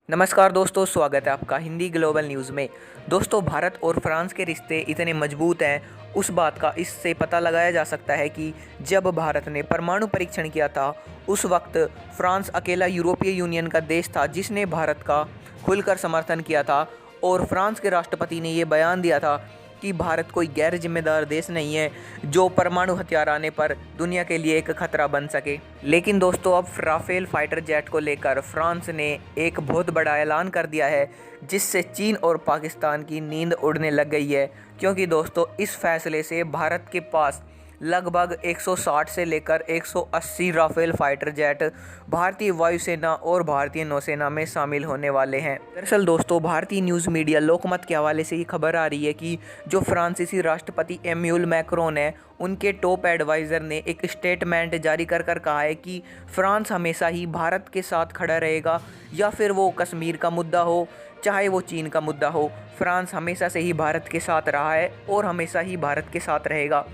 नमस्कार दोस्तों, स्वागत है आपका हिंदी ग्लोबल न्यूज़ में। दोस्तों, भारत और फ्रांस के रिश्ते इतने मजबूत हैं, उस बात का इससे पता लगाया जा सकता है कि जब भारत ने परमाणु परीक्षण किया था, उस वक्त फ्रांस अकेला यूरोपीय यूनियन का देश था जिसने भारत का खुलकर समर्थन किया था। और फ्रांस के राष्ट्रपति ने ये बयान दिया था कि भारत कोई गैर जिम्मेदार देश नहीं है जो परमाणु हथियार आने पर दुनिया के लिए एक खतरा बन सके। लेकिन दोस्तों, अब राफेल फाइटर जेट को लेकर फ्रांस ने एक बहुत बड़ा ऐलान कर दिया है, जिससे चीन और पाकिस्तान की नींद उड़ने लग गई है। क्योंकि दोस्तों, इस फैसले से भारत के पास लगभग 160 से लेकर 180 राफेल फाइटर जेट भारतीय वायुसेना और भारतीय नौसेना में शामिल होने वाले हैं। दरअसल दोस्तों, भारतीय न्यूज़ मीडिया लोकमत के हवाले से ये खबर आ रही है कि जो फ्रांसीसी राष्ट्रपति एम्यूल मैक्रोन है, उनके टॉप एडवाइज़र ने एक स्टेटमेंट जारी कर कहा है कि फ्रांस हमेशा ही भारत के साथ खड़ा रहेगा, या फिर वो कश्मीर का मुद्दा हो चाहे वो चीन का मुद्दा हो। फ्रांस हमेशा से ही भारत के साथ रहा है और हमेशा ही भारत के साथ रहेगा।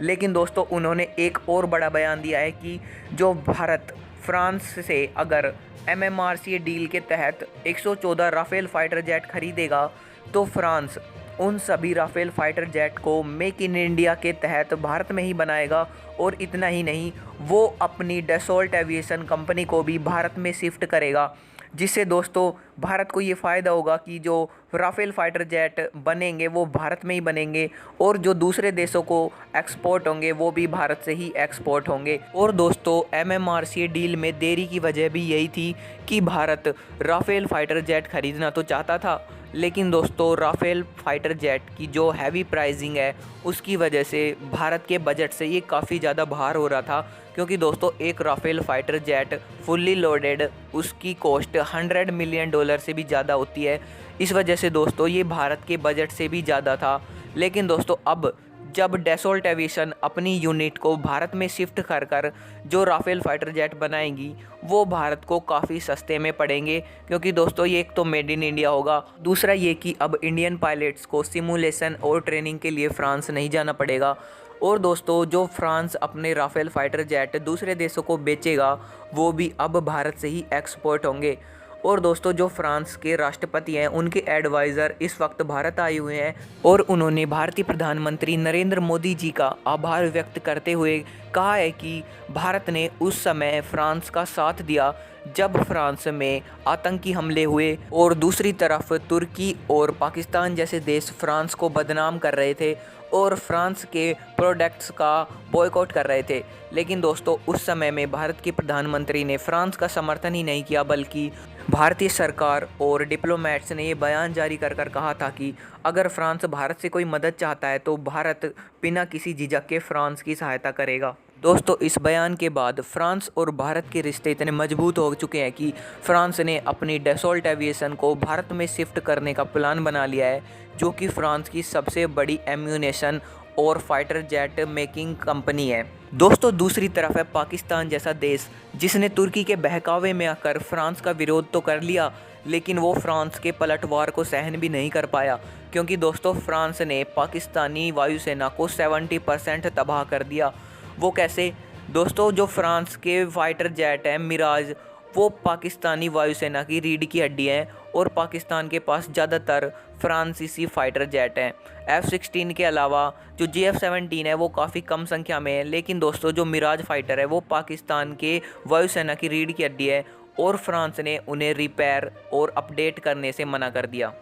लेकिन दोस्तों, उन्होंने एक और बड़ा बयान दिया है कि जो भारत फ्रांस से अगर MMRCA डील के तहत 114 राफेल फाइटर जेट खरीदेगा, तो फ्रांस उन सभी राफेल फाइटर जेट को मेक इन इंडिया के तहत भारत में ही बनाएगा। और इतना ही नहीं, वो अपनी डसोल्ट एविएशन कंपनी को भी भारत में शिफ्ट करेगा, जिससे दोस्तों भारत को ये फ़ायदा होगा कि जो राफेल फाइटर जेट बनेंगे वो भारत में ही बनेंगे, और जो दूसरे देशों को एक्सपोर्ट होंगे वो भी भारत से ही एक्सपोर्ट होंगे। और दोस्तों, MMRCA डील में देरी की वजह भी यही थी कि भारत राफेल फाइटर जेट खरीदना तो चाहता था, लेकिन दोस्तों राफेल फाइटर जेट की जो हैवी प्राइसिंग है उसकी वजह से भारत के बजट से ये काफ़ी ज़्यादा बाहर हो रहा था। क्योंकि दोस्तों, एक Rafale fighter jet fully loaded उसकी कॉस्ट $100 मिलियन से भी ज़्यादा होती है। इस वजह से दोस्तों ये भारत के बजट से भी ज़्यादा था। लेकिन दोस्तों, अब जब डसोल्ट एविएशन अपनी यूनिट को भारत में शिफ्ट कर जो राफेल फाइटर जेट बनाएंगी, वो भारत को काफ़ी सस्ते में पड़ेंगे। क्योंकि दोस्तों, ये एक तो मेड इन इंडिया होगा, दूसरा ये कि अब इंडियन पायलट्स को सिमुलेशन और ट्रेनिंग के लिए फ्रांस नहीं जाना पड़ेगा। और दोस्तों, जो फ्रांस अपने राफेल फाइटर जेट दूसरे देशों को बेचेगा, वो भी अब भारत से ही एक्सपोर्ट होंगे। और दोस्तों, जो फ्रांस के राष्ट्रपति हैं, उनके एडवाइज़र इस वक्त भारत आए हुए हैं, और उन्होंने भारतीय प्रधानमंत्री नरेंद्र मोदी जी का आभार व्यक्त करते हुए कहा है कि भारत ने उस समय फ्रांस का साथ दिया जब फ्रांस में आतंकी हमले हुए, और दूसरी तरफ तुर्की और पाकिस्तान जैसे देश फ्रांस को बदनाम कर रहे थे और फ्रांस के प्रोडक्ट्स का बॉयकॉट कर रहे थे। लेकिन दोस्तों, उस समय में भारत के प्रधानमंत्री ने फ्रांस का समर्थन ही नहीं किया, बल्कि भारतीय सरकार और डिप्लोमेट्स ने ये बयान जारी कर कहा था कि अगर फ्रांस भारत से कोई मदद चाहता है तो भारत बिना किसी झिझक के फ्रांस की सहायता करेगा। दोस्तों, इस बयान के बाद फ्रांस और भारत के रिश्ते इतने मजबूत हो चुके हैं कि फ्रांस ने अपनी डसोल्ट एविएशन को भारत में शिफ्ट करने का प्लान बना लिया है, जो कि फ्रांस की सबसे बड़ी एम्यूनेशन और फाइटर जेट मेकिंग कंपनी है। दोस्तों, दूसरी तरफ है पाकिस्तान जैसा देश, जिसने तुर्की के बहकावे में आकर फ्रांस का विरोध तो कर लिया, लेकिन वो फ्रांस के पलटवार को सहन भी नहीं कर पाया। क्योंकि दोस्तों, फ्रांस ने पाकिस्तानी वायुसेना को 70% तबाह कर दिया। वो कैसे? दोस्तों, जो फ्रांस के फाइटर जेट हैं मिराज, वो पाकिस्तानी वायुसेना की रीढ़ की हड्डी हैं, और पाकिस्तान के पास ज़्यादातर फ्रांसीसी फाइटर जेट हैं। F-16 के अलावा जो JF-17 है वो काफ़ी कम संख्या में है। लेकिन दोस्तों, जो मिराज फाइटर है वो पाकिस्तान के वायुसेना की रीढ़ की हड्डी है, और फ्रांस ने उन्हें रिपेयर और अपडेट करने से मना कर दिया।